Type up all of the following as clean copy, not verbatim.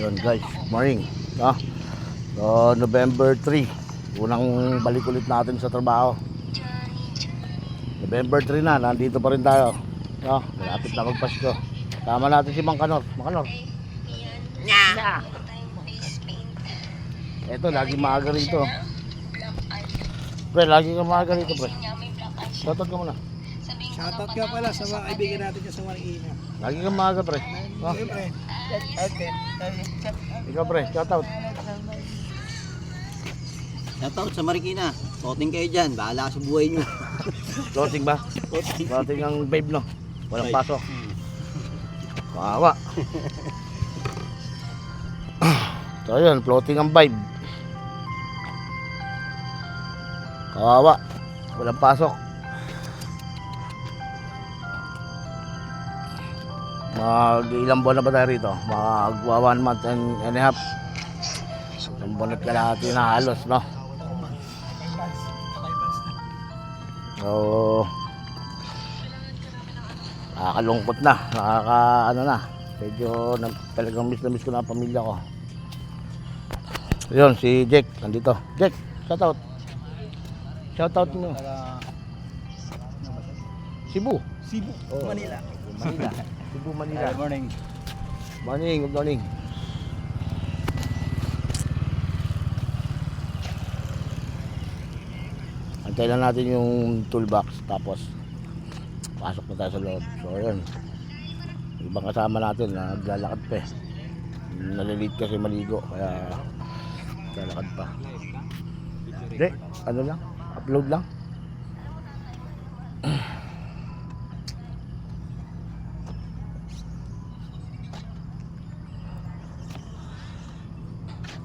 Yun guys, morning. So, November 3, unang balik ulit natin sa trabaho. November 3 na, nandito pa rin tayo. Malapit na magpasko. Tama natin si Mang Kanor. Mang Kanor. Nya. Eto, lagi maaga rito. Pre, lagi ka maaga rito, pre. Shoutout ka muna. Shoutout ka pala sa mga kaibigan natin dyan sa Marikina. Lagi ka maaga, pre. Siyempre. Ikaw, pre, shoutout. Shoutout sa Marikina. Voting kayo dyan. Bahala ka sa buhay nyo. Floating ba? Floating ang babe, no? Walang pasok. Kawawa. So yun, floating ang vibe. Kawawa. Walang pasok. Ilang buwan na ba tayo rito? Magwa 1 month and a half. Isang buwan at kalahati na halos, no? So, nakakalungkot na. Medyo talagang miss na miss ko na ang pamilya ko. Yun, si Jack, nandito. Jack, shoutout. Shoutout mo. Cebu. Oh. Manila. Cebu, Manila. Good morning. Good morning. Antay lang natin yung toolbox, tapos pasok na tayo sa loob. So yun, ibang kasama natin na naglalakad pa eh. Nalilate kasi maligo, kaya naglalakad pa. Hindi, ano lang, upload lang.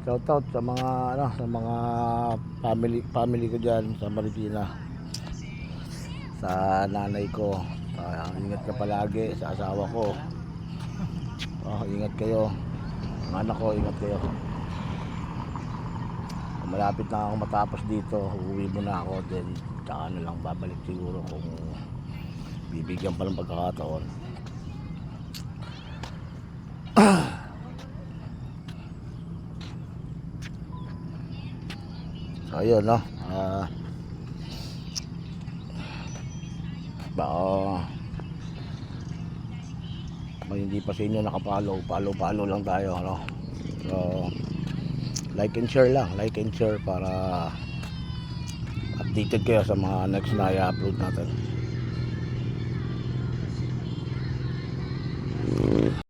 Shoutout sa mga family ko diyan sa Marikina. Sa nanay ko. Ingat ka palagi sa asawa ko. Ingat kayo. Mga anak ko, ingat kayo. Malapit na ako matapos dito. Uuwi muna ako, then tsaka na lang babalik siguro kung bibigyan pa ng pagkakataon. So ayun, no? May hindi pa sa inyo nakapollow, follow lang tayo, no? So like and share lang, para updated kayo sa mga next na i-upload natin.